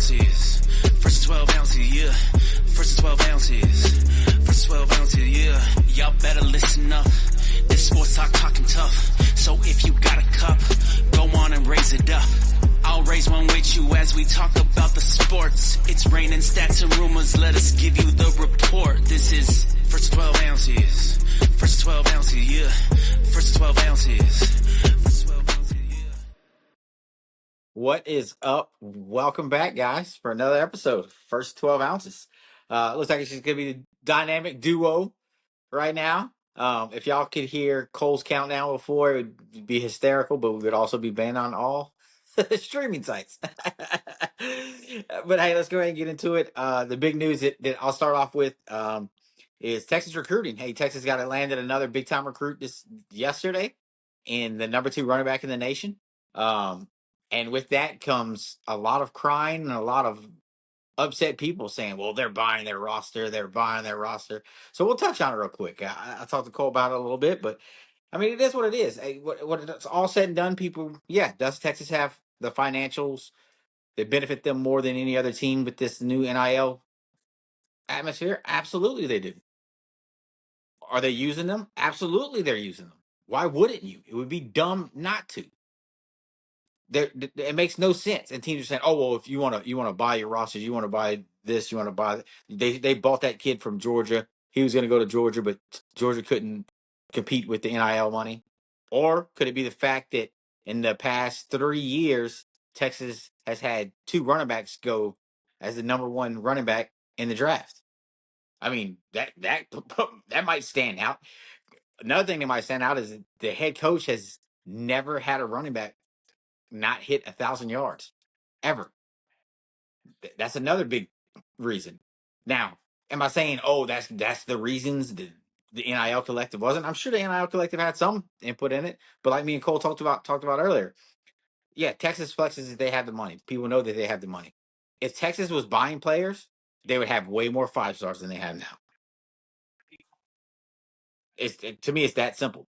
ounces. First 12 ounces, yeah. First 12 ounces. First 12 ounces, yeah. Y'all better listen up. This sports talking tough. So if you got a cup, go on and raise it up. I'll raise one with you as we talk about the sports. It's raining stats and rumors. Let us give you the report. This is first 12 ounces. First 12 ounces, yeah. First 12 ounces. First 12 ounces, yeah. What is up? Welcome back, guys, for another episode. First 12 ounces. Looks like it's just going to be the dynamic duo right now. If y'all could hear Cole's countdown before, it would be hysterical, but we would also be banned on all streaming sites. But hey, let's go ahead and get into it. The big news that I'll start off with is Texas recruiting. Hey, Texas got landed another big time recruit yesterday, and the number 2 running back in the nation. And with that comes a lot of crying and a lot of upset people saying, well, they're buying their roster. They're buying their roster. So we'll touch on it real quick. I talked to Cole about it a little bit, but I mean, it is what it is. Hey, what it's all said and done, people, yeah, does Texas have the financials that benefit them more than any other team with this new NIL atmosphere? Absolutely, they do. Are they using them? Absolutely, they're using them. Why wouldn't you? It would be dumb not to. It makes no sense. And teams are saying, "Oh well, if you want to buy your rosters, you want to buy this, you want to buy." They bought that kid from Georgia. He was going to go to Georgia, but Georgia couldn't compete with the NIL money. Or could it be the fact that in the past 3 years, Texas has had 2 running backs go as the number 1 running back in the draft? I mean, that might stand out. Another thing that might stand out is that the head coach has never had a running back not hit 1,000 yards ever. That's another big reason. Now, am I saying, oh, that's the reasons the NIL collective wasn't? I'm sure the NIL collective had some input in it, but like me and Cole talked about earlier, yeah, Texas flexes that they have the money. People know that they have the money. If Texas was buying players, they would have way more 5-stars than they have now. To me, it's that simple.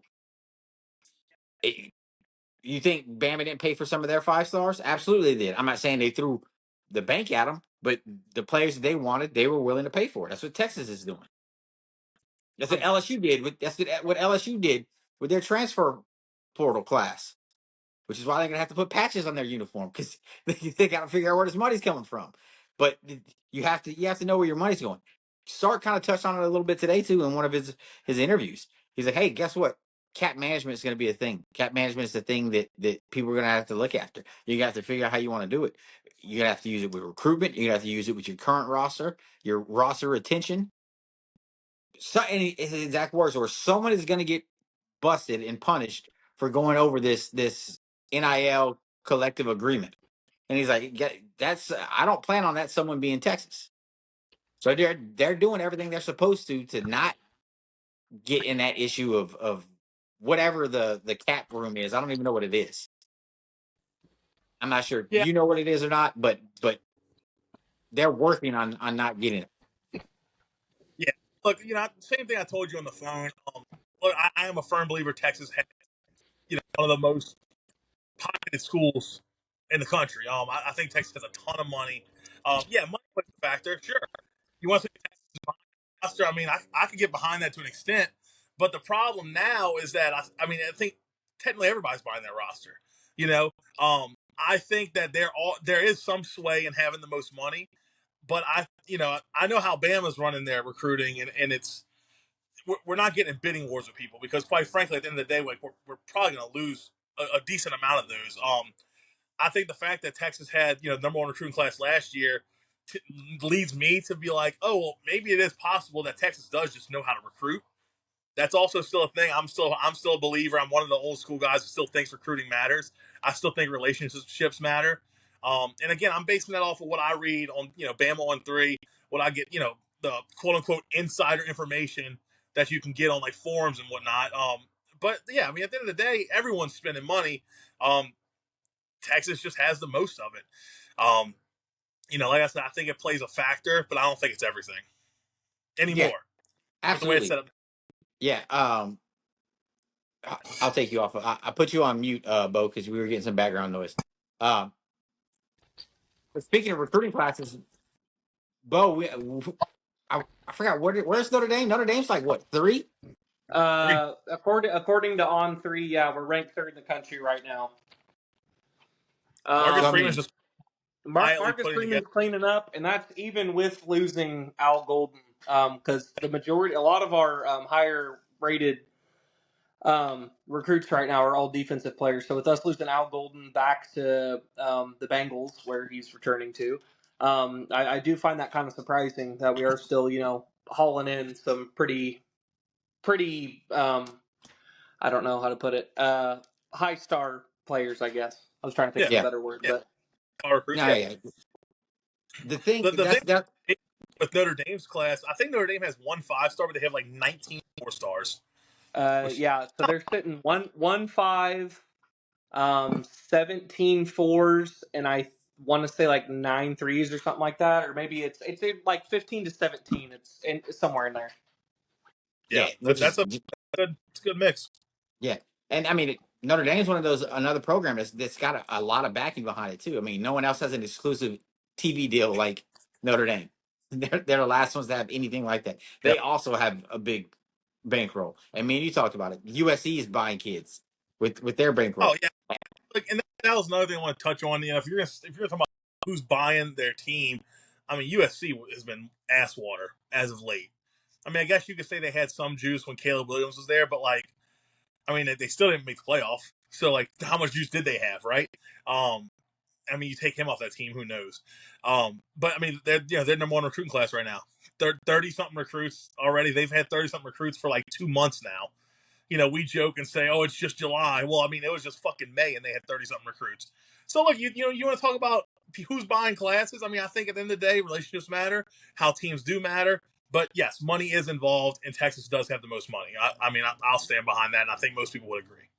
You think Bama didn't pay for some of their 5-stars? Absolutely they did. I'm not saying they threw the bank at them, but the players that they wanted, they were willing to pay for it. That's what Texas is doing. That's what LSU did. What LSU did with their transfer portal class, which is why they're gonna have to put patches on their uniform because they got to figure out where this money's coming from. But you have to know where your money's going. Sark kind of touched on it a little bit today too in one of his interviews. He's like, "Hey, guess what? Cap management is going to be a thing. Cap management is the thing that people are going to have to look after. You have to figure out how you want to do it. You're going to have to use it with recruitment. You're going to have to use it with your current roster, your roster retention. So, and his exact words were, someone is going to get busted and punished for going over this NIL collective agreement." And he's like, "That's I don't plan on that someone being Texas." So they're doing everything they're supposed to not get in that issue of whatever the cap room is. I don't even know what it is. I'm not sure. Yeah. You know what it is or not, but they're working on not getting it. Yeah. Look, same thing I told you on the phone. Look, I am a firm believer Texas has, one of the most pocketed schools in the country. I think Texas has a ton of money. Yeah, money plays a factor. Sure. You want to say Texas is behind the roster? I mean, I could get behind that to an extent. But the problem now is that, I think technically everybody's buying their roster. I think that there is some sway in having the most money. But I know how Bama's running their recruiting, and we're not getting in bidding wars with people because, quite frankly, at the end of the day, like we're probably going to lose a decent amount of those. I think the fact that Texas had number 1 recruiting class last year leads me to be like, oh well, maybe it is possible that Texas does just know how to recruit. That's also still a thing. I'm still a believer. I'm one of the old school guys who still thinks recruiting matters. I still think relationships matter. And again, I'm basing that off of what I read on Bama on 3, what I get the quote unquote insider information that you can get on like forums and whatnot. But yeah, I mean at the end of the day, everyone's spending money. Texas just has the most of it. Like I said, I think it plays a factor, but I don't think it's everything anymore. Yeah, absolutely. With the way it's set up. Yeah. I'll take you off. I put you on mute, Bo, because we were getting some background noise. But speaking of recruiting classes, Bo, I forgot where's Notre Dame? Notre Dame's like what 3? According to On3, yeah, we're ranked third in the country right now. Marcus So, I Freeman's mean, just quietly Marcus putting Freeman's together. cleaning up, and that's even with losing Al Golden, because a lot of our higher rated recruits right now are all defensive players. So with us losing Al Golden back to the Bengals, where he's returning to, I do find that kind of surprising that we are still, hauling in some pretty, I don't know how to put it, high star players, I guess. I was trying to think Yeah, of a yeah, better word, yeah. but Our recruits, no, yeah. yeah. The thing The thing that with Notre Dame's class, I think Notre Dame has 1 5-star, but they have like 19 4-stars. yeah. So they're sitting 1-5, 17 fours, and I want to say like 9 threes or something like that, or maybe it's like 15 to 17. It's somewhere in there. Yeah, yeah, which that's is a good mix. yeah, and I mean Notre Dame is one of those another program that's got a lot of backing behind it too. I mean, no one else has an exclusive TV deal like Notre Dame. They're the last ones to have anything like that. Yeah. They also have a big bankroll. I mean, you talked about it. USC is buying kids with their Oh bankroll. yeah, like, and that was another thing I want to touch on. If you're talking about who's buying their team, I mean USC has been ass water as of late. I mean, I guess you could say they had some juice when Caleb Williams was there, but like, I mean, they still didn't make the playoff. So like, how much juice did they have, right? I mean, you take him off that team, who knows? But I mean, they're number one recruiting class right now. 30 something recruits already. They've had 30 something recruits for like 2 months now. We joke and say, "Oh, it's just July." Well, I mean, it was just fucking May, and they had 30 something recruits. So look, you want to talk about who's buying classes? I mean, I think at the end of the day, relationships matter. How teams do matter. But yes, money is involved, and Texas does have the most money. I mean, I'll stand behind that, and I think most people would agree.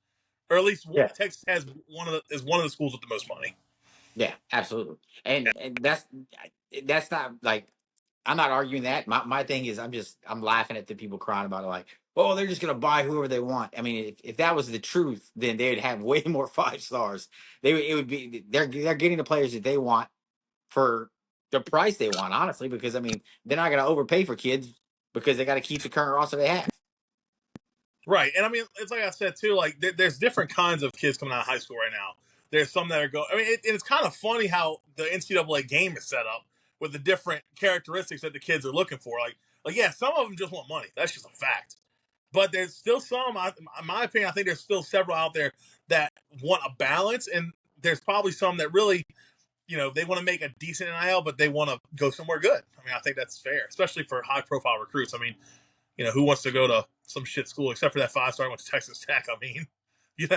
Or at least Yeah. Texas has one of the schools with the most money. Yeah, absolutely. And that's not like I'm not arguing that. My thing is I'm laughing at the people crying about it like, oh, they're just gonna buy whoever they want. I mean, if that was the truth, then they'd have way more 5 stars. It would be they're getting the players that they want for the price they want, honestly, because I mean they're not gonna overpay for kids because they gotta keep the current roster they have. Right, and I mean, it's like I said too. Like, there's different kinds of kids coming out of high school right now. There's some that are going. I mean, it's kind of funny how the NCAA game is set up with the different characteristics that the kids are looking for. Like yeah, some of them just want money. That's just a fact. But there's still some. In my opinion, I think there's still several out there that want a balance, and there's probably some that really, they want to make a decent NIL, but they want to go somewhere good. I mean, I think that's fair, especially for high-profile recruits. I mean, who wants to go to some shit school except for that 5-star went to Texas Tech? I mean, it's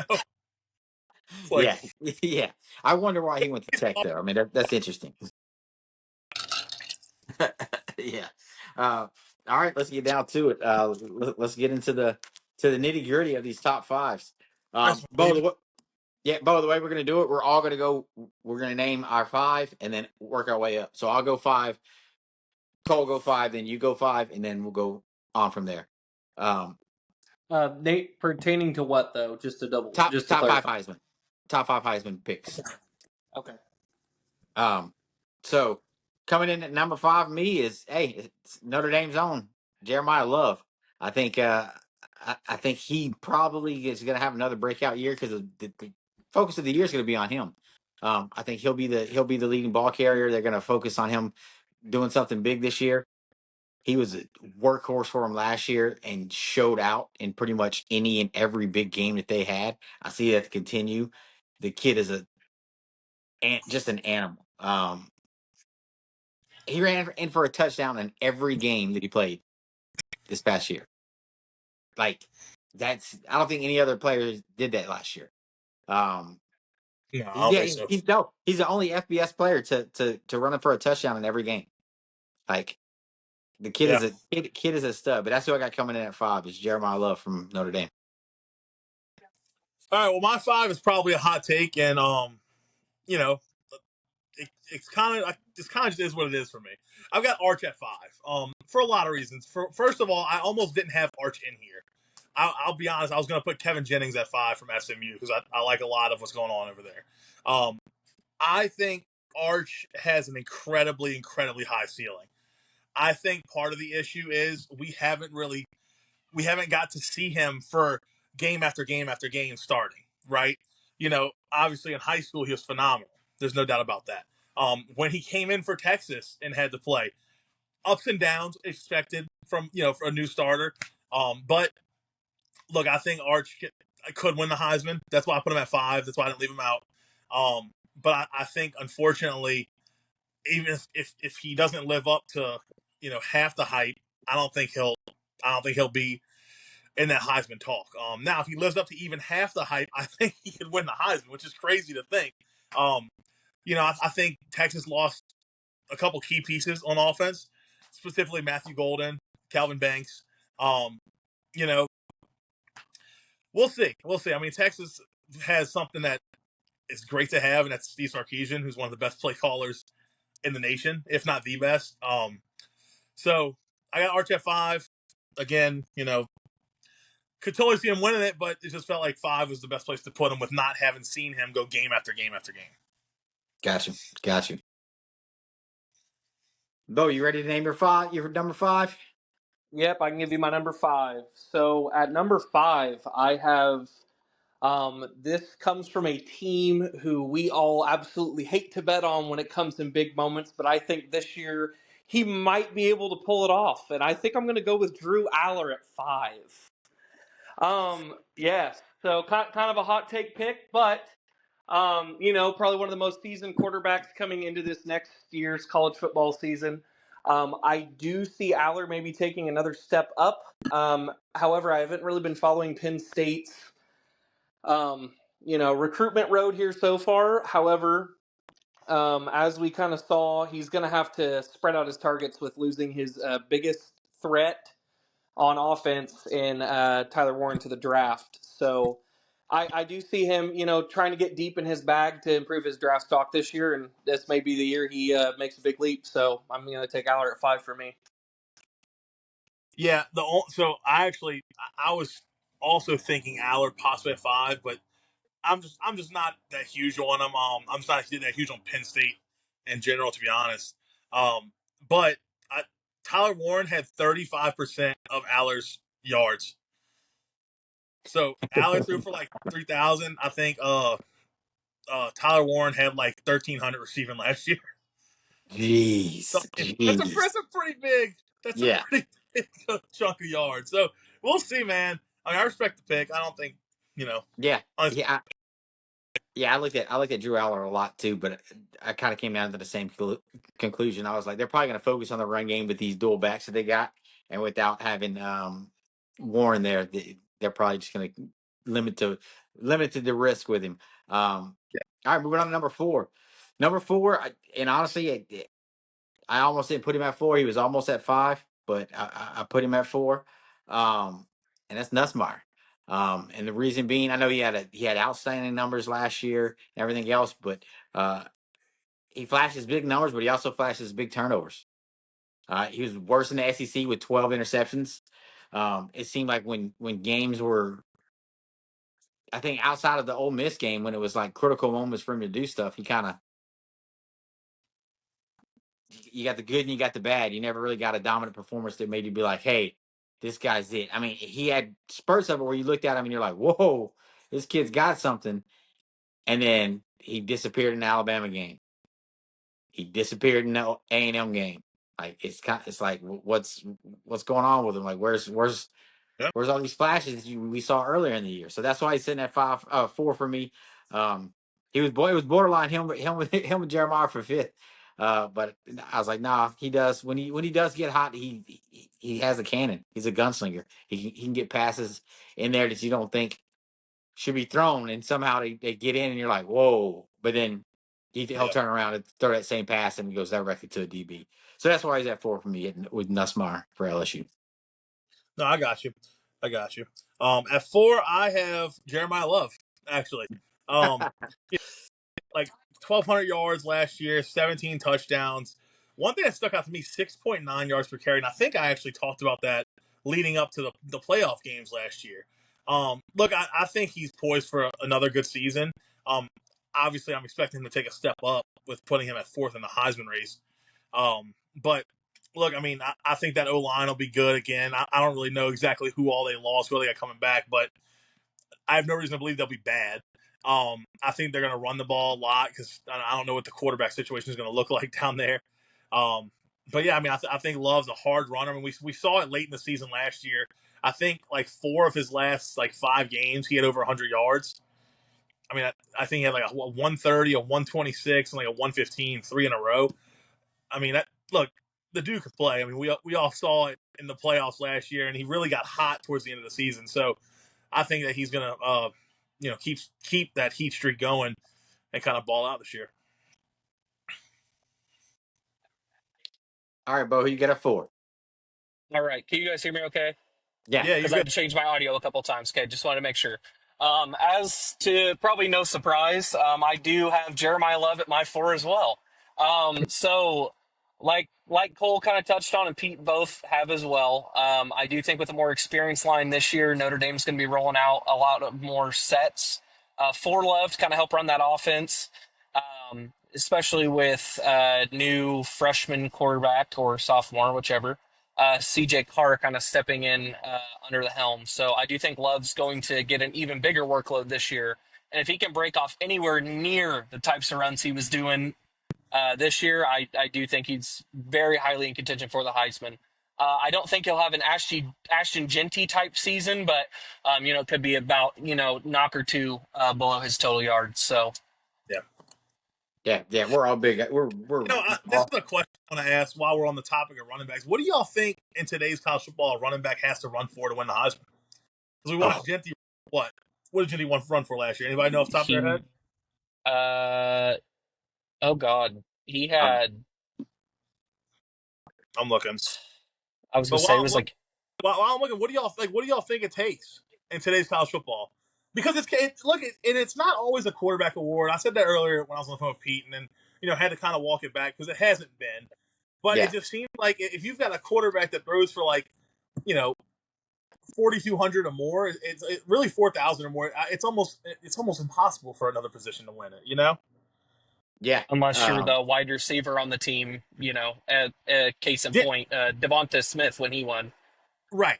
like, Yeah, yeah. I wonder why he went to Tech though. I mean, that's interesting. Yeah. All right, let's get down to it. Let's get into the nitty gritty of these top fives. Bo, the way we're gonna do it, we're all gonna go. We're gonna name our 5 and then work our way up. So I'll go 5, Cole go 5, then you go 5, and then we'll go on from there. Nate, pertaining to what though? Just to Top 5 clarify. Heisman, top 5 Heisman picks. Okay. So coming in at number 5, me is it's Notre Dame's own Jeremiah Love. I think I think he probably is going to have another breakout year because the focus of the year is going to be on him. I think he'll be the leading ball carrier. They're going to focus on him doing something big this year. He was a workhorse for him last year and showed out in pretty much any and every big game that they had. I see that continue. The kid is just an animal. He ran in for a touchdown in every game that he played this past year. Like I don't think any other players did that last year. no, I don't Yeah, think so. he's the only FBS player to run in for a touchdown in every game. Like the kid Yeah. is a stud. But that's who I got coming in at 5 is Jeremiah Love from Notre Dame. All right. Well, my 5 is probably a hot take, and it's kind of just is what it is for me. I've got Arch at 5. For a lot of reasons. First of all, I almost didn't have Arch in here. I'll be honest. I was going to put Kevin Jennings at 5 from SMU because I like a lot of what's going on over there. I think Arch has an incredibly, incredibly high ceiling. I think part of the issue is we haven't got to see him for game after game after game starting, right? Obviously in high school he was phenomenal. There's no doubt about that. When he came in for Texas and had to play, ups and downs expected from for a new starter. But look, I think Arch could win the Heisman. That's why I put him at 5. That's why I didn't leave him out. But I think unfortunately, even if he doesn't live up to half the hype, I don't think he'll be in that Heisman talk. Now if he lives up to even half the hype, I think he could win the Heisman, which is crazy to think. I think Texas lost a couple key pieces on offense, specifically Matthew Golden, Calvin Banks. Um, you know, we'll see. We'll see. I mean, Texas has something that is great to have, and that's Steve Sarkisian, who's one of the best play callers in the nation, if not the best. So I got Arch at 5. Again, could totally see him winning it, but it just felt like 5 was the best place to put him with not having seen him go game after game after game. Got you. Bo, you ready to name your number 5? Yep, I can give you my number 5. So at number 5, I have this comes from a team who we all absolutely hate to bet on when it comes in big moments, but I think this year he might be able to pull it off, and I think I'm going to go with Drew Aller at 5. Yes, so kind of a hot take pick, but probably one of the most seasoned quarterbacks coming into this next year's college football season. I do see Aller maybe taking another step up. However, I haven't really been following Penn State's, recruitment road here so far. However, as we kind of saw, he's going to have to spread out his targets with losing his biggest threat on offense in Tyler Warren to the draft. So I do see him, trying to get deep in his bag to improve his draft stock this year, and this may be the year he makes a big leap. So I'm going to take Aller at 5 for me. Yeah, so I was also thinking Allard possibly at 5, but I'm just not that huge on him. I'm just not that huge on Penn State in general, to be honest. But Tyler Warren had 35% of Allard's yards. So Allard threw for like 3,000. I think Tyler Warren had like 1,300 receiving last year. So that's a pretty big. That's a pretty big chunk of yards. So we'll see, man. I mean, I respect the pick. I don't think Yeah. honestly, I looked at Drew Aller a lot too, but I kind of came down to the same conclusion. I was like, they're probably going to focus on the run game with these dual backs that they got, and without having Warren there, they're probably just going to limit the risk with him. All right, moving on to number 4. Number 4, and honestly, I almost didn't put him at 4. He was almost at 5, but I put him at 4, and that's Nussmeier. And the reason being, I know he had outstanding numbers last year and everything else, but he flashes big numbers, but he also flashes big turnovers. He was worse in the SEC with 12 interceptions. It seemed like when games were, I think outside of the Ole Miss game, when it was like critical moments for him to do stuff, he kind of, you got the good and you got the bad. You never really got a dominant performance that made you be like, hey, this guy's it. I mean, he had spurts of it where you looked at him and you're like, whoa, this kid's got something. And then he disappeared in the Alabama game. He disappeared in the A&M game. Like it's like what's going on with him? Like where's all these flashes we saw earlier in the year? So that's why he's sitting at 4 for me. It was borderline him and Jeremiah for 5th. But I was like, nah, he does when he does get hot, he has a cannon. He's a gunslinger. He can get passes in there that you don't think should be thrown, and somehow they get in, and you're like, whoa! But then he'll turn around and throw that same pass, and it goes directly to a DB. So that's why he's at 4 for me with Nussmeier for LSU. No, I got you. At 4, I have Jeremiah Love. Actually, like 1,200 yards last year, 17 touchdowns. One thing that stuck out to me: 6.9 yards per carry. And I think I actually talked about that leading up to the playoff games last year. Look, I think he's poised for another good season. obviously, I'm expecting him to take a step up with putting him at fourth in the Heisman race. But look, I mean, I think that O line will be good again. I don't really know exactly who all they lost, who they got coming back, but I have no reason to believe they'll be bad. I think they're going to run the ball a lot because I don't know what the quarterback situation is going to look like down there. But yeah, I mean, I think Love's a hard runner. I mean, we saw it late in the season last year. I think like 4 of his last like 5 games, he had over 100 yards. I mean, I think he had like a 130, a 126, and like a 115, 3 in a row. I mean, look, the dude could play. I mean, we all saw it in the playoffs last year, and he really got hot towards the end of the season. So I think that he's gonna, keep that heat streak going and kind of ball out this year. All right, Bo, who you got a 4? All right. Can you guys hear me okay? Yeah. Yeah, you're Because I good. had to change my audio a couple of times. Okay, just wanted to make sure. As to probably no surprise, I do have Jeremiah Love at my 4 as well. So like Cole kind of touched on and Pete both have as well. I do think with a more experienced line this year, Notre Dame's going to be rolling out a lot of more sets for Love to kind of help run that offense. Especially with new freshman quarterback or sophomore, whichever, CJ Carr kind of stepping in under the helm. So I do think Love's going to get an even bigger workload this year. And if he can break off anywhere near the types of runs he was doing this year, I do think he's very highly in contention for the Heisman. I don't think he'll have an Ashton Genty type season, but it could be about knock or two below his total yards. So Yeah, we're all big. We're This is all, a question I want to ask while we're on the topic of running backs. What do y'all think in today's college football a running back has to run for to win the Heisman? Because we watched Genty. What did Genty run for last year? Anybody know off the top of their he head? oh god, he um, had. I'm looking. I was gonna But say it was like while I'm looking, what do y'all think it takes in today's college football? Because it's not always a quarterback award. I said that earlier when I was on the phone with Pete, and then had to kind of walk it back because it hasn't been. But yeah, it just seems like if you've got a quarterback that throws for 4,200 or more, it's really 4,000 or more. It's almost impossible for another position to win it. yeah. unless you're the wide receiver on the team, case in Yeah, point, Devonta Smith when he won. right.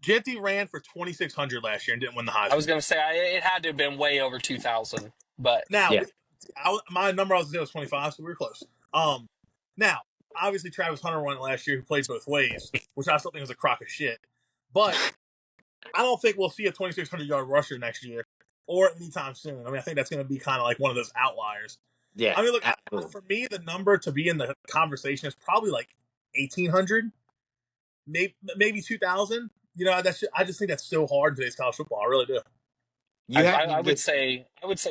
Genty ran for 2,600 last year and didn't win the I was Heisman. gonna say it had to have been way over 2,000, but Now, Yeah. my number I was going to say was 25, so we were close. Now, obviously Travis Hunter won it last year, who played both ways, which I still think was a crock of shit. But I don't think we'll see a 2,600-yard rusher next year or anytime soon. I mean, I think that's going to be kind of like one of those outliers. Yeah, I mean, look, absolutely. for me, the number to be in the conversation is probably like 1,800, maybe 2,000. I just think that's so hard in today's college football. I really do. You have to I would get say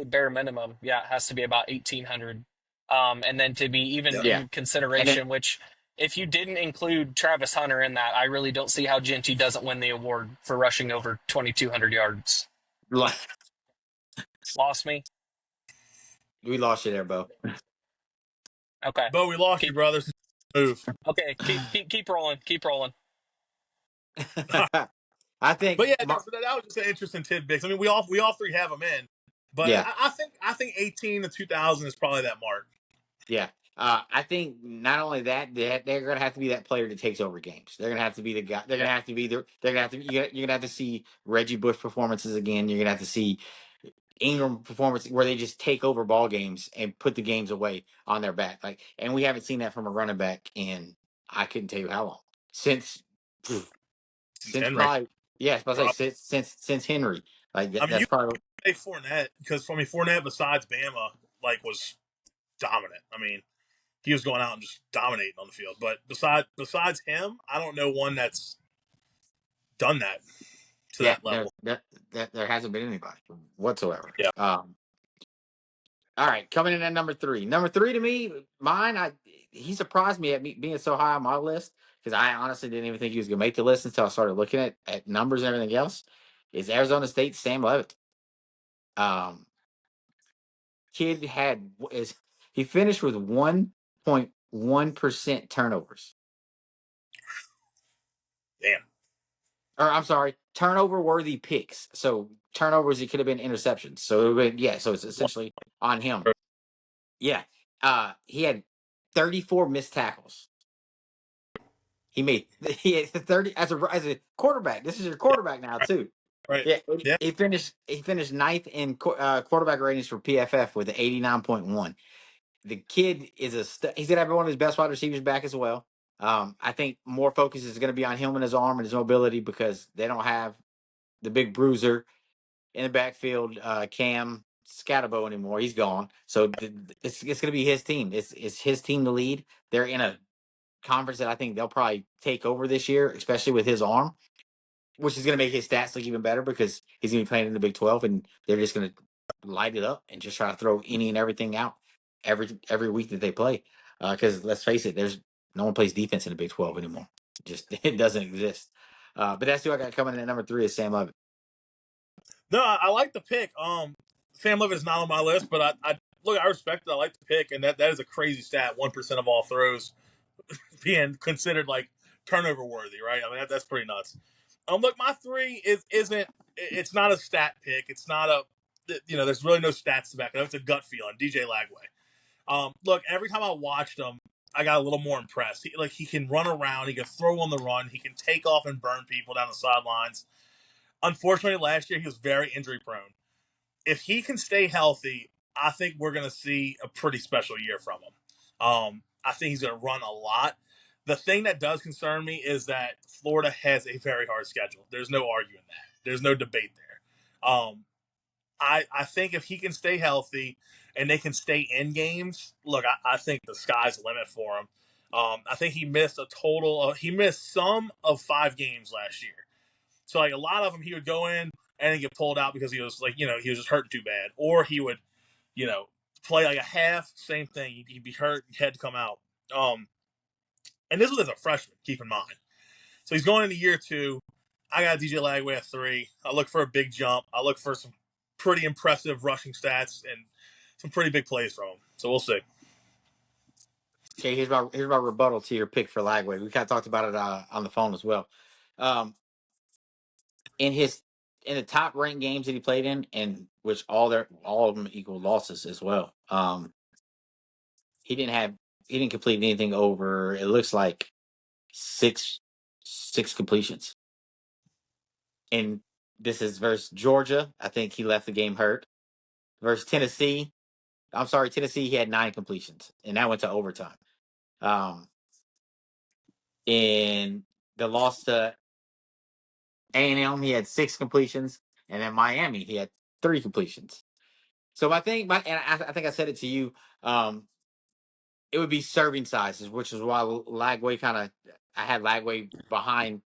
bare minimum, yeah, it has to be about 1,800, and then to be even Yep. yeah, in and then consideration, which if you didn't include Travis Hunter in that, I really don't see how Genty doesn't win the award for rushing over 2,200 yards. like, Lost me. we lost you there, Bo. Okay, Bo, we lost you, keep brothers. Move. okay, keep rolling, keep rolling. I think But yeah, no, so that was just an interesting tidbit. I mean, we all 3 have them in, but yeah, I think 18 to 2,000 is probably that mark. yeah. I think not only that, they're going to have to be that player that takes over games. They're going to have to be the guy. They're going to have to be the. They're going to have to. You're going to have to see Reggie Bush performances again. You're going to have to see Ingram performance where they just take over ball games and put the games away on their back. And we haven't seen that from a running back in I couldn't tell you how long since Henry. probably I was about to say since Henry. I mean, That's you probably say Fournette because for me, Fournette besides Bama, was dominant. I mean, he was going out and just dominating on the field. But besides him, I don't know one that's done that to that level. there hasn't been anybody whatsoever. Yeah. All right, coming in at number 3. Number 3 to me, he surprised me at being so high on my list because I honestly didn't even think he was going to make the list until I started looking at numbers and everything else. Is Arizona State Sam Levitt? Kid he finished with 1.1% turnovers. Damn. or I'm sorry, turnover worthy picks. So turnovers, it could have been interceptions. So it would, yeah, so it's essentially on him. Yeah. He had 34 missed tackles. He had 30 as a quarterback. This is your quarterback now too. Right. Yeah, Yeah. he finished ninth in quarterback ratings for PFF with an 89.1. The kid is he's gonna have one of his best wide receivers back as well. I think more focus is gonna be on him and his arm and his mobility because they don't have the big bruiser in the backfield, Cam Scatabo anymore. He's gone, so it's gonna be his team. It's his team to lead. They're in a conference that I think they'll probably take over this year, especially with his arm, which is going to make his stats look even better because he's going to be playing in the Big 12, and they're just going to light it up and just try to throw any and everything out every week that they play. Because let's face it, there's no one plays defense in the Big 12 anymore. It doesn't exist. But that's who I got coming in at number 3 is Sam Levitt. No, I like the pick. Sam Levitt is not on my list, but I look. I respect it. I like the pick, and that is a crazy stat. 1% of all throws being considered like turnover worthy, right? I mean, that's pretty nuts. Look, my 3 isn't. It's not a stat pick. It's not a. There's really no stats to back it up. It's a gut feeling. DJ Lagway. Look, every time I watched him, I got a little more impressed. He can run around. He can throw on the run. He can take off and burn people down the sidelines. Unfortunately, last year he was very injury prone. If he can stay healthy, I think we're going to see a pretty special year from him. I think he's going to run a lot. The thing that does concern me is that Florida has a very hard schedule. There's no arguing that. There's no debate there. I think if he can stay healthy and they can stay in games, look, I think the sky's the limit for him. I think he missed he missed some of 5 games last year. So like a lot of them, he would go in and then get pulled out because he was like, he was just hurting too bad, or he would, you know, play like a half. Same thing, he'd be hurt, he had to come out. And this was as a freshman. Keep in mind, so he's going into year 2. I got DJ Lagway at 3. I look for a big jump. I look for some pretty impressive rushing stats and some pretty big plays from him. So we'll see. Okay, here's my rebuttal to your pick for Lagway. We kind of talked about it on the phone as well. Um, in the top ranked games that he played in, and which all of them equal losses as well. He didn't complete anything over. It looks like six completions, and this is versus Georgia. I think he left the game hurt. Versus Tennessee, I'm sorry, Tennessee. He had 9 completions, and that went to overtime. In the loss to A&M, he had 6 completions, and in Miami, he had 3 completions. So I think, I think I said it to you. It would be serving sizes, which is why Lagway I had Lagway behind,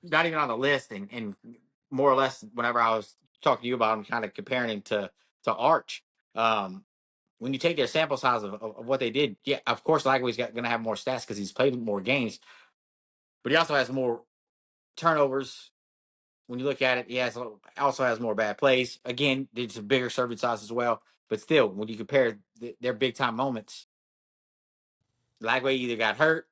not even on the list, and more or less whenever I was talking to you about him, kind of comparing him to Arch. When you take their sample size of what they did, yeah, of course Lagway's going to have more stats because he's played more games, but he also has more turnovers. When you look at it, also has more bad plays. Again, it's a bigger serving size as well, but still, when you compare their big time moments, Lagway either got hurt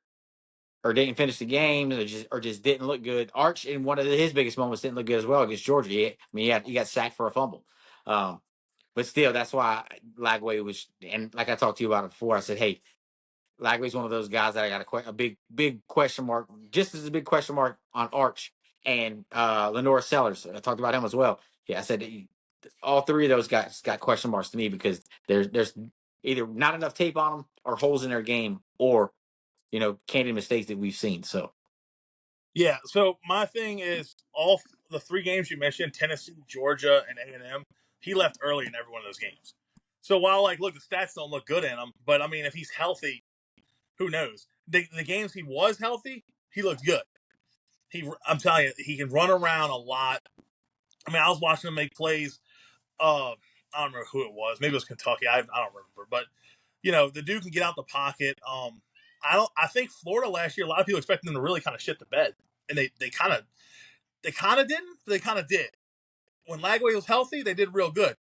or didn't finish the game, or just didn't look good. Arch in one of his biggest moments didn't look good as well against Georgia. He got sacked for a fumble. But still, that's why Lagway was. And like I talked to you about it before, I said, hey, Lagway's one of those guys that I got a big question mark, just as a big question mark on Arch and Lenora Sellers. I talked about him as well. Yeah, I said all 3 of those guys got question marks to me because there's either not enough tape on them or holes in their game, or candid mistakes that we've seen. So Yeah. So my thing is all the 3 games you mentioned, Tennessee, Georgia, and A&M. He left early in every one of those games. So while look, the stats don't look good in him, but I mean, if he's healthy, who knows? The games he was healthy, he looked good. I'm telling you, he can run around a lot. I mean, I was watching him make plays. I don't remember who it was. Maybe it was Kentucky. I don't remember. But the dude can get out the pocket. I think Florida last year, a lot of people expected them to really kind of shit the bed, and they kind of didn't. They kind of did. When Lagway was healthy, they did real good.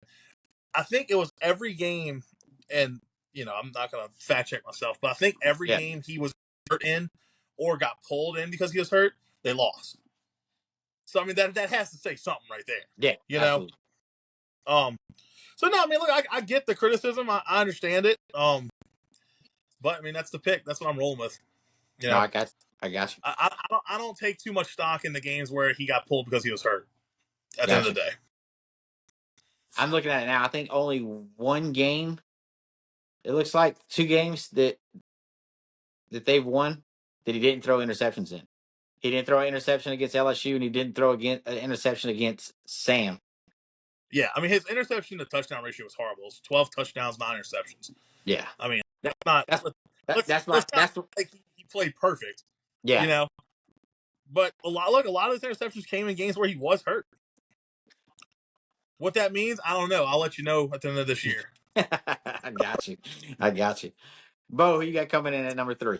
I think it was every game, and I'm not gonna fact check myself, but I think every yeah, game he was hurt in or got pulled in because he was hurt, they lost. So I mean that has to say something right there. Yeah, You know. absolutely. So no, I mean, look, I get the criticism. I understand it. But I mean, that's the pick. That's what I'm rolling with. You No, know, I got you. I don't take too much stock in the games where he got pulled because he was hurt. At the end Got of you. the day, I'm looking at it now. I think only one game. It looks like 2 games that they've won that he didn't throw interceptions in. He didn't throw an interception against LSU, and he didn't throw an interception against Sam. yeah. I mean, his interception to touchdown ratio was horrible. It's 12 touchdowns, 9 interceptions. Yeah, I mean, that, not that's that's my let's not that's like he played perfect. You yeah. know, but a lot of his interceptions came in games where he was hurt. What that means, I don't know. I'll let you know at the end of this year. I got you. I got you. Bo, who you got coming in at number 3?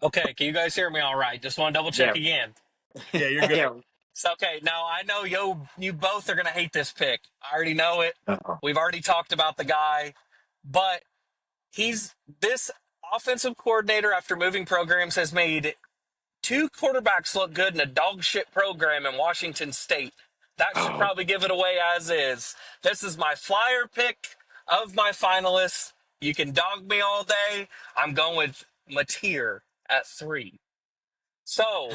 Okay, can you guys hear me all right? Just want to double check Yeah, again. Yeah, you're good. yeah. So, okay, now I know you both are going to hate this pick. I already know it. Uh-oh. We've already talked about the guy, but he's this offensive coordinator after moving programs has made 2 quarterbacks look good in a dog shit program in Washington State. That should Oh, probably give it away as is. This is my flyer pick of my finalists. You can dog me all day. I'm going with Mateer at 3. So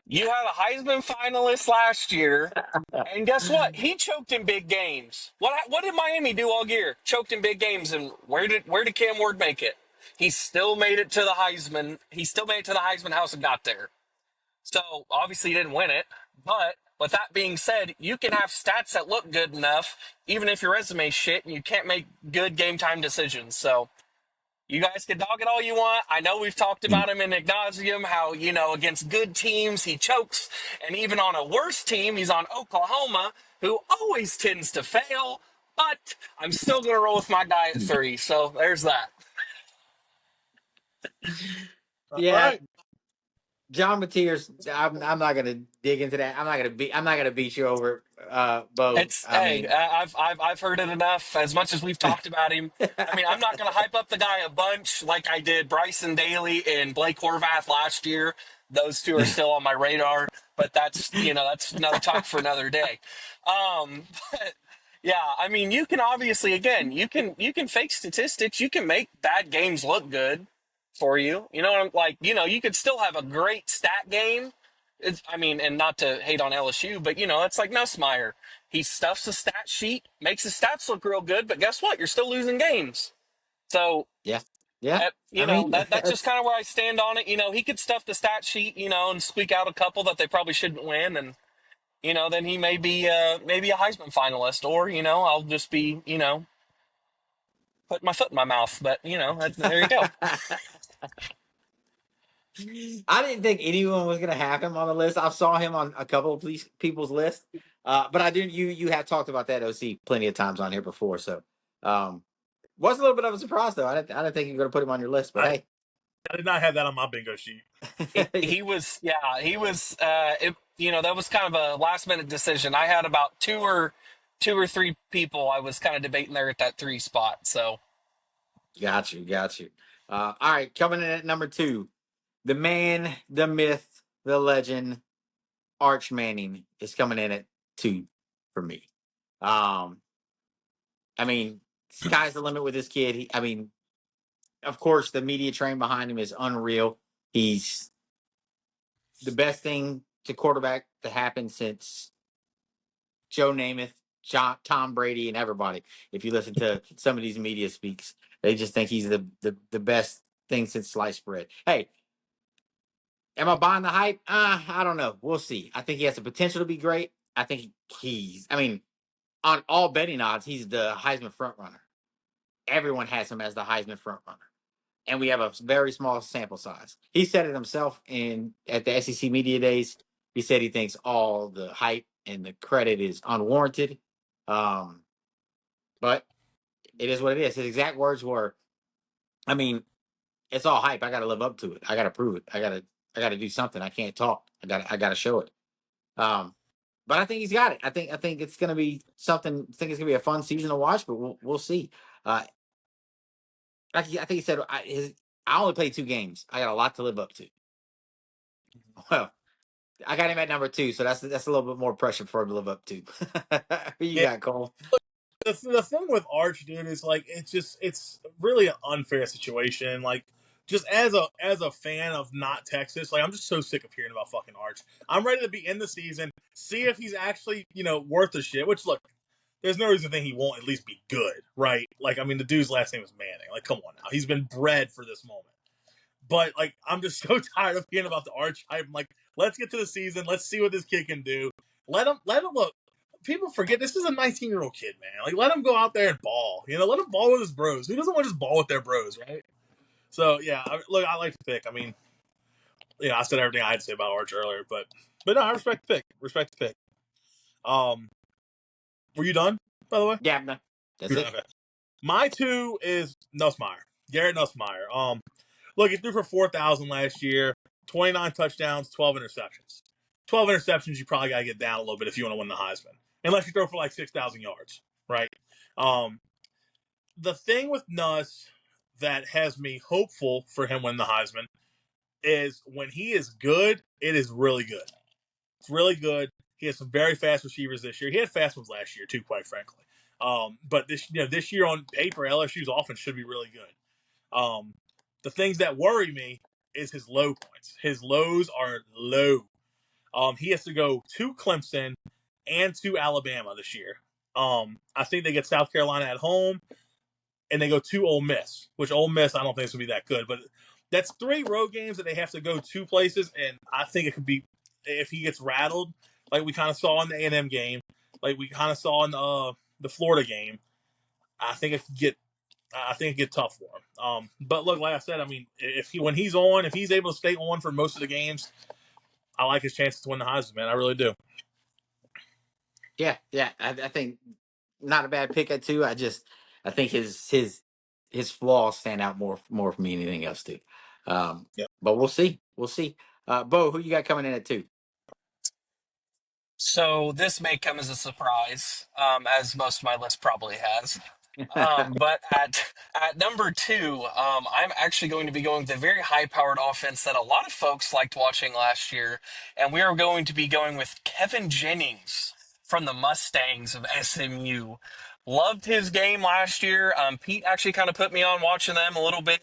you had a Heisman finalist last year, and guess what? He choked in big games. What did Miami do all year? Choked in big games, and where did Cam Ward make it? He still made it to the Heisman. He still made it to the Heisman house and got there. So obviously he didn't win it. But with that being said, you can have stats that look good enough, even if your resume's shit and you can't make good game time decisions. So you guys can dog it all you want. I know we've talked about him in ad nauseum, how, against good teams he chokes. And even on a worse team, he's on Oklahoma, who always tends to fail. But I'm still going to roll with my guy at 3. So there's that. All yeah. right. John Mateers. I'm not gonna dig into that. I'm not gonna beat you over, Bo. It's I hey, mean, I've heard it enough. As much as we've talked about him, I mean, I'm not going to hype up the guy a bunch like I did Bryson Daly and Blake Horvath last year. Those two are still on my radar, but that's another talk for another day. But yeah, I mean, you can obviously again, you can fake statistics, you can make bad games look good for you. You know what I'm like? You could still have a great stat game. I mean, and not to hate on LSU, but it's like Nussmeier. He stuffs the stat sheet, makes his stats look real good, but guess what? You're still losing games. So, yeah, yeah. I mean, that's just kind of where I stand on it. He could stuff the stat sheet, and squeak out a couple that they probably shouldn't win, and then he may be maybe a Heisman finalist, or I'll just be putting my foot in my mouth. But there you go. I didn't think anyone was gonna have him on the list. I saw him on a couple of people's list, but I didn't. You have talked about that OC plenty of times on here before, so was a little bit of a surprise though. I didn't think you were gonna put him on your list, but I, hey. I did not have that on my bingo sheet. He was, yeah, he was. That was kind of a last minute decision. I had about two or three people I was kind of debating there at that 3 spot. So Got you, got you. All right, coming in at number 2, the man, the myth, the legend, Arch Manning is coming in at 2 for me. Um, I mean, sky's the limit with this kid. I mean, of course, the media train behind him is unreal. He's the best thing to quarterback to happen since Joe Namath, Tom Brady, and everybody. If you listen to some of these media speaks, they just think he's the best thing since sliced bread. Hey, am I buying the hype? I don't know. We'll see. I think he has the potential to be great. I think I mean, on all betting odds, he's the Heisman frontrunner. Everyone has him as the Heisman frontrunner. And we have a very small sample size. He said it himself at the SEC Media Days. He said he thinks all the hype and the credit is unwarranted. But it is what it is. His exact words were, I mean, it's all hype. I got to live up to it. I got to prove it. I got to do something. I can't talk. I got to show it. But I think he's got it. I think it's going to be something. I think it's going to be a fun season to watch. But we'll see. I think he said I only played 2 games. I got a lot to live up to. Well, I got him at number 2, so that's a little bit more pressure for him to live up to. Who you Yeah, got, Cole? the thing with Arch, dude, is like it's really an unfair situation. Like, just as a fan of not Texas, like I'm just so sick of hearing about fucking Arch. I'm ready to be in the season, see if he's actually worth a shit. Which look, there's no reason to think he won't at least be good, right? Like, I mean, the dude's last name is Manning. Like, come on now, he's been bred for this moment. But like, I'm just so tired of hearing about the Arch hype. I'm like, let's get to the season. Let's see what this kid can do. Let him look. People forget this is a 19-year-old kid, man. Like, let him go out there and ball. Let him ball with his bros. Who doesn't want to just ball with their bros, right? So yeah, look, I like the pick. I mean, I said everything I had to say about Arch earlier, but no, I respect the pick. Respect the pick. Were you done? By the way, Yeah, no, that's it. okay. My 2 is Nussmeier, Garrett Nussmeier. Look, he threw for 4,000 last year, 29 touchdowns, 12 interceptions. 12 interceptions, you probably got to get down a little bit if you want to win the Heisman, unless you throw for like 6,000 yards, right? The thing with Nuss that has me hopeful for him winning the Heisman is when he is good, it is really good. It's really good. He has some very fast receivers this year. He had fast ones last year too, quite frankly. But this year on paper, LSU's offense should be really good. The things that worry me is his low points. His lows are low. He has to go to Clemson and to Alabama this year. I think they get South Carolina at home, and they go to Ole Miss, which Ole Miss I don't think is going to be that good. But that's 3 road games that they have to go 2 places, and I think it could be, if he gets rattled, like we kind of saw in the A&M game, like we kind of saw in the Florida game. I think it could get tough for him. But look, like I said, I mean, if he's able to stay on for most of the games, I like his chances to win the Heisman, man. I really do. Yeah, yeah. I think not a bad pick at 2. I think his flaws stand out more from me than anything else too. Yep. But we'll see. We'll see. Bo, who you got coming in at 2? So this may come as a surprise, as most of my list probably has. But at number 2, I'm actually going to be going with a very high-powered offense that a lot of folks liked watching last year, and we are going to be going with Kevin Jennings from the Mustangs of SMU. Loved his game last year. Pete actually kind of put me on watching them a little bit.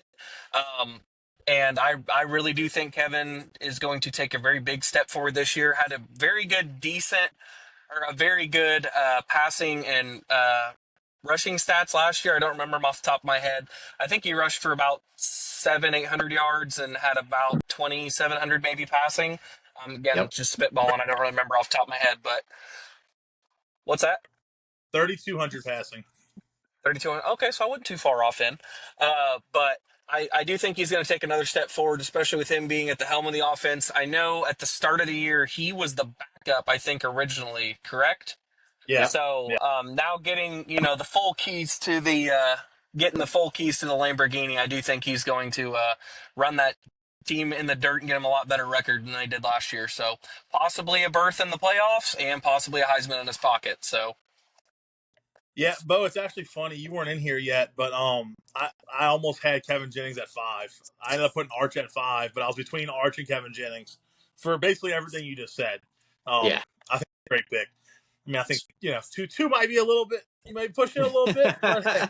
And I really do think Kevin is going to take a very big step forward this year. Had a very good, a very good passing and rushing stats last year. I don't remember them off the top of my head. I think he rushed for about 800 yards and had about 2,700 maybe passing. Again, Yep. just spitballing. I don't really remember off the top of my head, but what's that? 3,200 passing. 32. Okay, so I wasn't too far off in. But I do think he's going to take another step forward, especially with him being at the helm of the offense. I know at the start of the year, he was the backup, I think, originally, correct? Yeah. So Yeah. now getting, the full keys to getting the full keys to the Lamborghini, I do think he's going to run that team in the dirt and get him a lot better record than they did last year. So possibly a berth in the playoffs and possibly a Heisman in his pocket. So Yeah, Bo, it's actually funny. You weren't in here yet, but I almost had Kevin Jennings at 5. I ended up putting Arch at 5, but I was between Arch and Kevin Jennings for basically everything you just said. Yeah. I think it's a great pick. I mean, I think 2 might be a little bit. You might push it a little bit, but hey,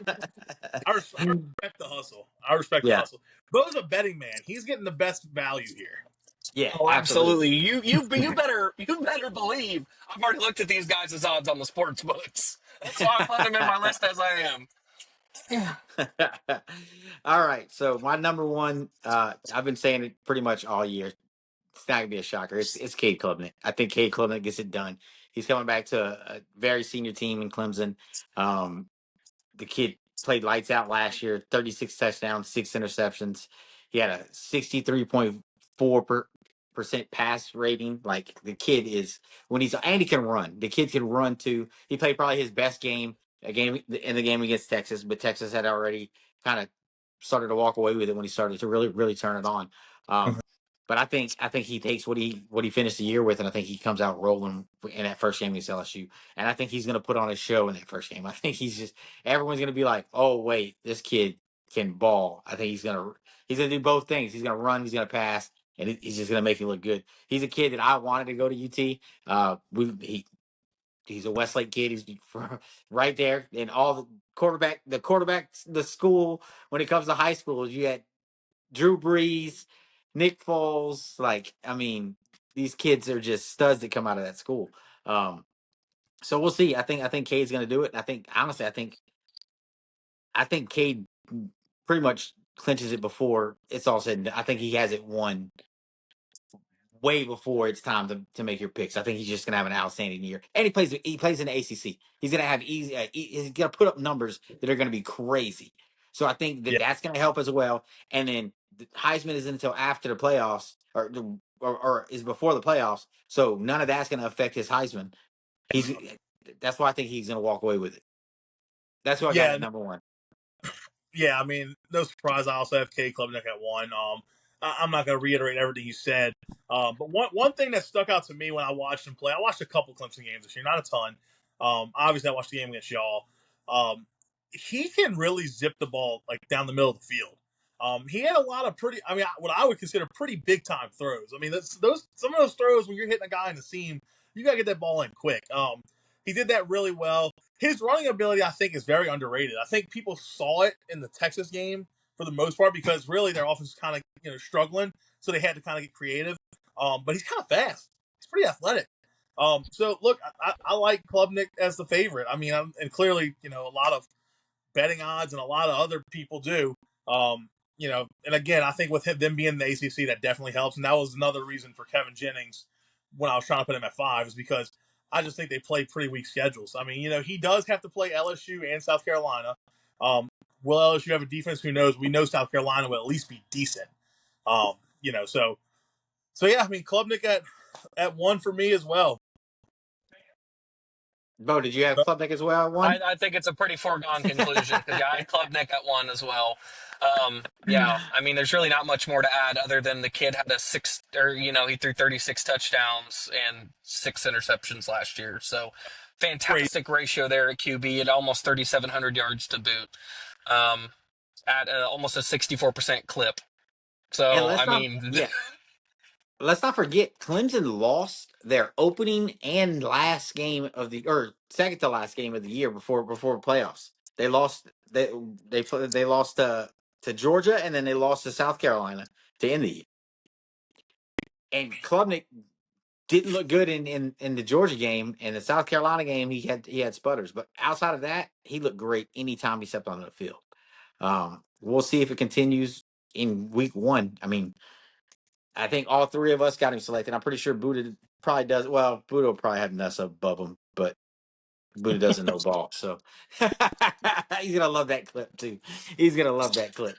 I respect the hustle. I respect the Yeah. hustle. Bo's a betting man. He's getting the best value here. Yeah. oh, Absolutely. absolutely. You better believe I've already looked at these guys' odds on the sports books. That's why I put them in my list as I am. All right. So my number 1, I've been saying it pretty much all year. It's not gonna be a shocker. It's Cade Klubnik. I think Cade Klubnik gets it done. He's coming back to a very senior team in Clemson. The kid played lights out last year. 36 touchdowns, 6 interceptions. He had a 63.4% pass rating. Like the kid is when he's and he can run. The kid can run too. He played probably his best game in the game against Texas, but Texas had already kind of started to walk away with it when he started to really turn it on. But I think he takes what he finished the year with, and I think he comes out rolling in that first game against LSU. And I think he's going to put on a show in that first game. I think everyone's going to be like, oh wait, this kid can ball. I think he's going to do both things. He's going to run, he's going to pass. and he's just going to make you look good. He's a kid that I wanted to go to UT. He's a Westlake kid. He's right there, and all the school when it comes to high school, you had Drew Brees, Nick Foles. Like, I mean, these kids are just studs that come out of that school. So we'll see. I think Cade's going to do it. And I think honestly, I think Cade pretty much clinches it before it's all said and done. I think he has it won way before it's time to make your picks. I think he's just gonna have an outstanding year, and he plays in the ACC. He's gonna have he's gonna put up numbers that are gonna be crazy. So I think that Yeah, that's gonna help as well. And then the Heisman isn't until after the playoffs, or is before the playoffs. So none of that's gonna affect his Heisman. He's That's why I think he's gonna walk away with it. That's who I got yeah, at number one. yeah. I mean, no surprise. I also have Cade Klubnik at one. I'm not going to reiterate everything you said, but one thing that stuck out to me when I watched him play, I watched a couple Clemson games this year, not a ton. Obviously, I watched the game against y'all. He can really zip the ball like down the middle of the field. He had a lot of pretty, I mean, what I would consider pretty big time throws. I mean, some of those throws when you're hitting a guy in the seam, you got to get that ball in quick. He did that really well. His running ability, I think, is very underrated. I think people saw it in the Texas game for the most part because really their offense is kind of struggling, so they had to kind of get creative. But he's kind of fast. He's pretty athletic. So look, I like Klubnik as the favorite. I mean, and clearly, a lot of betting odds and a lot of other people do. And again, I think with them being in the ACC, that definitely helps. And that was another reason for Kevin Jennings when I was trying to put him at 5 is because I just think they play pretty weak schedules. I mean, he does have to play LSU and South Carolina. Will LSU have a defense? Who knows? We know South Carolina will at least be decent. So yeah, I mean, Klubnik at 1 for me as well. Bo, did you have Klubnik as well at one? I think it's a pretty foregone conclusion because I had Klubnik at one as well. Yeah, I mean, there's really not much more to add other than the kid had he threw 36 touchdowns and 6 interceptions last year. So fantastic ratio there at QB at almost 3,700 yards to boot, at almost a 64% clip. And So, I mean, let's not forget Clemson lost their opening and last game or second to last game of the year before playoffs. They lost they lost to Georgia, and then they lost to South Carolina to end the year. And Klubnik didn't look good in the Georgia game. And the South Carolina game, he had sputters, but outside of that, he looked great anytime he stepped onto the field. We'll see if it continues in week 1. I mean, I think all 3 of us got him selected. I'm pretty sure Buddha probably does. Well, Buddha will probably have Ness above him, but Buddha doesn't know ball, so he's gonna love that clip too. He's gonna love that clip.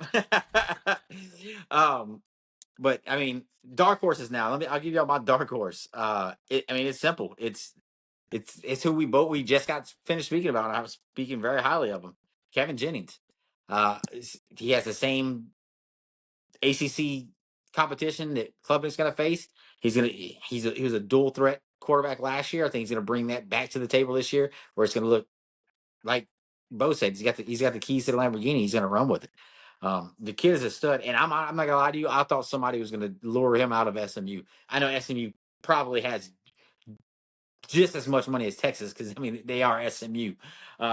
But I mean, dark horses now. I'll give y'all my dark horse. It's simple. It's who we just got finished speaking about. And I was speaking very highly of him, Kevin Jennings. He has the same ACC competition that Klubnik's going to face. He was a dual threat quarterback last year. I think he's going to bring that back to the table this year, where it's going to look like Bo said. He's got the keys to the Lamborghini. He's going to run with it. The kid is a stud, and I'm not going to lie to you. I thought somebody was going to lure him out of SMU. I know SMU probably has just as much money as Texas because I mean they are SMU,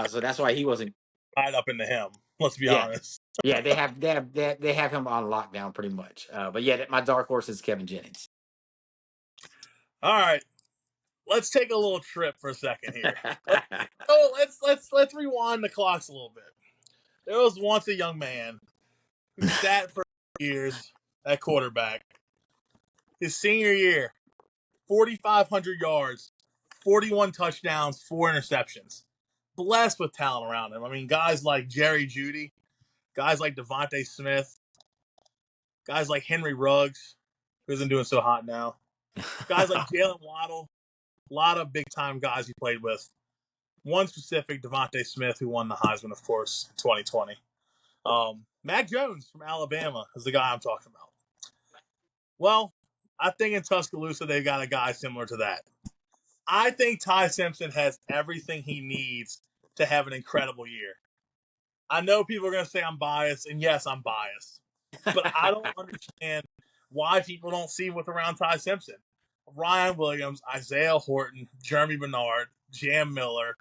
so that's why he wasn't Right up into him. Let's be yeah. honest. Yeah, they have him on lockdown pretty much. But yeah, my dark horse is Kevin Jennings. All right, let's take a little trip for a second here. Let's rewind the clocks a little bit. There was once a young man who sat for years at quarterback. His senior year, 4,500 yards, 41 touchdowns, 4 interceptions. Blessed with talent around him. I mean, guys like Jerry Jeudy, guys like Devontae Smith, guys like Henry Ruggs, who isn't doing so hot now. Guys like Jalen Waddle, a lot of big-time guys he played with. One specific, Devontae Smith, who won the Heisman, of course, in 2020. Mac Jones from Alabama is the guy I'm talking about. Well, I think in Tuscaloosa they've got a guy similar to that. I think Ty Simpson has everything he needs to have an incredible year. I know people are going to say I'm biased, and yes, I'm biased. But I don't understand why people don't see what's around Ty Simpson. Ryan Williams, Isaiah Horton, Jeremy Bernard, Jam Miller.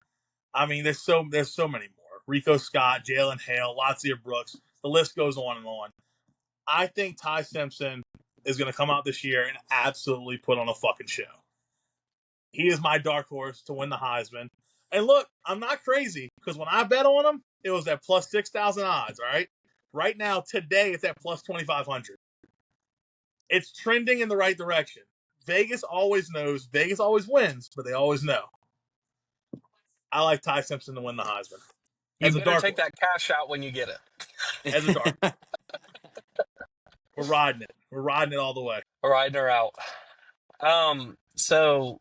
I mean, there's so many more. Rico Scott, Jalen Hale, Latzia Brooks. The list goes on and on. I think Ty Simpson is going to come out this year and absolutely put on a fucking show. He is my dark horse to win the Heisman. And look, I'm not crazy because when I bet on him, it was at plus 6,000 odds, all right? Right now, today, it's at plus 2,500. It's trending in the right direction. Vegas always knows. Vegas always wins, but they always know. I like Ty Simpson to win the Heisman. You better take that cash out when you get it. As a dark. We're riding it. We're riding it all the way. We're riding her out. So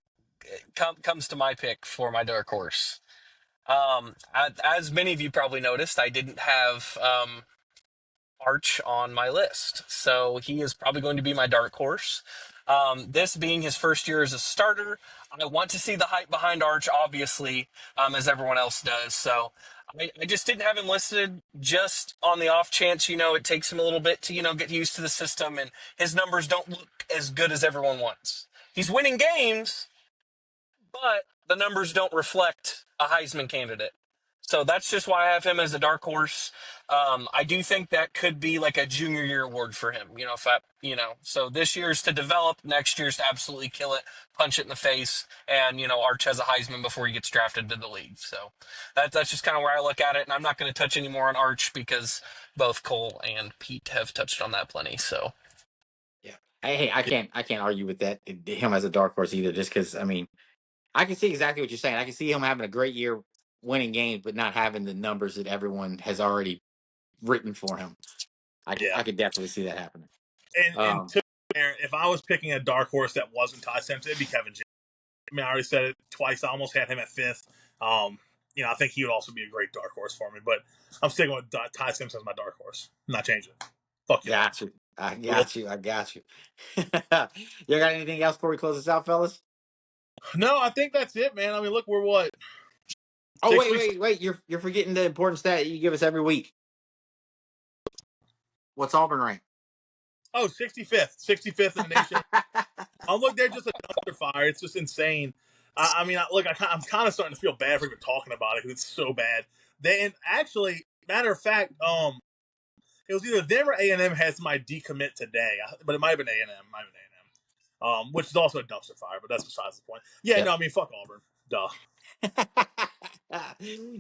comes to my pick for my dark horse. As many of you probably noticed, I didn't have Arch on my list, so he is probably going to be my dark horse. This being his first year as a starter, I want to see the hype behind Arch, obviously, as everyone else does. So I just didn't have him listed just on the off chance, it takes him a little bit to, get used to the system and his numbers don't look as good as everyone wants. He's winning games, but the numbers don't reflect a Heisman candidate. So that's just why I have him as a dark horse. I do think that could be like a junior year award for him. So this year's to develop, next year's to absolutely kill it, punch it in the face, and Arch has a Heisman before he gets drafted to the league. So that's just kind of where I look at it, and I'm not going to touch any more on Arch because both Cole and Pete have touched on that plenty. So yeah, hey, I can't argue with that him as a dark horse either. Just because I can see exactly what you're saying. I can see him having a great year, winning games, but not having the numbers that everyone has already written for him. I could definitely see that happening. And to if I was picking a dark horse that wasn't Ty Simpson, it'd be Kevin James. I mean, I already said it twice. I almost had him at 5th. I think he would also be a great dark horse for me. But I'm sticking with Ty Simpson as my dark horse. I'm not changing it. Fuck you. I got you. You got anything else before we close this out, fellas? No, I think that's it, man. I mean, look, we're what? Oh, wait. You're forgetting the important stat you give us every week. What's Auburn rank? Oh, 65th. 65th in the nation. Look, they're just a dumpster fire. It's just insane. I'm kind of starting to feel bad for even talking about it because it's so bad. And actually, matter of fact, it was either them or A&M had somebody decommit today, but it might have been A&M. Which is also a dumpster fire, but that's besides the point. Yeah. No, I mean, fuck Auburn. Duh.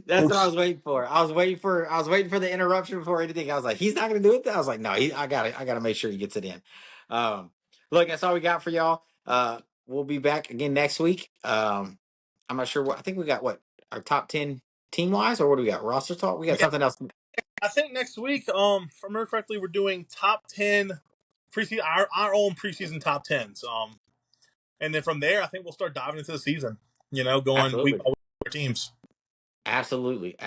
That's what I was waiting for. I was waiting for the interruption before anything. I was like, he's not going to do it. I was like, no, I got to make sure he gets it in. Look, that's all we got for y'all. We'll be back again next week. I'm not sure I think we got our top 10 team wise, or what do we got? Roster talk? We got something else. I think next week, if I remember correctly, we're doing top 10 preseason, our own preseason top 10s. And then from there, I think we'll start diving into the season. Going Absolutely. week by week for teams. Absolutely.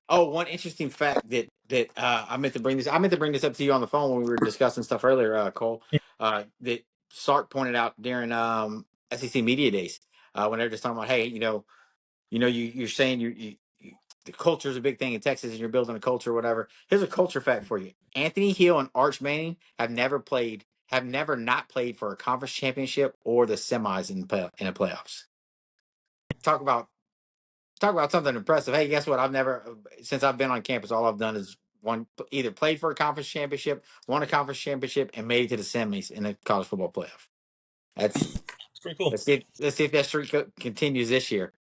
Oh, one interesting fact that I meant to bring this up to you on the phone when we were discussing stuff earlier, Cole. That Sark pointed out during SEC Media Days when they were just talking about, hey, you're saying you the culture is a big thing in Texas and you're building a culture or whatever. Here's a culture fact for you: Anthony Hill and Arch Manning have never not played for a conference championship or the semis in the playoffs. Talk about something impressive. Hey, guess what? Since I've been on campus, all I've done is either played for a conference championship, won a conference championship, and made it to the semis in the college football playoff. That's pretty cool. Let's see if that streak continues this year.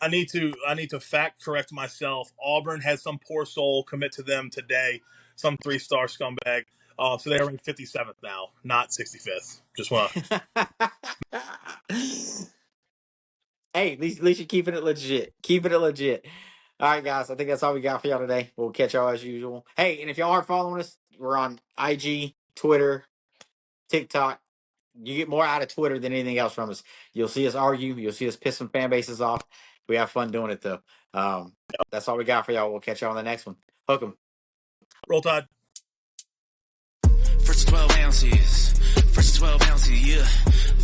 I need to fact correct myself. Auburn had some poor soul commit to them today, some 3-star scumbag. So they're ranked 57th now, not 65th. Just want to. Hey, at least you're keeping it legit. All right, guys. I think that's all we got for y'all today. We'll catch y'all as usual. Hey, and if y'all aren't following us, we're on IG, Twitter, TikTok. You get more out of Twitter than anything else from us. You'll see us argue. You'll see us piss some fan bases off. We have fun doing it, though. That's all we got for y'all. We'll catch y'all on the next one. Hook 'em. Roll Tide. First 12 ounces. First 12 ounces, yeah.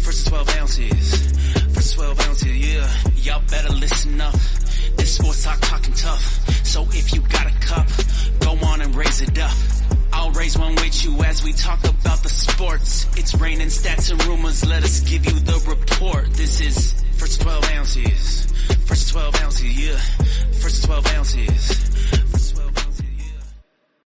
First 12 ounces. First 12 ounces, yeah. Y'all better listen up. This sports talk talking tough. So if you got a cup, go on and raise it up. I'll raise raise one with you as we talk about the sports. It's raining stats and rumors, let us give you the report. This is first 12 ounces, first 12 ounces, yeah, first 12 ounces,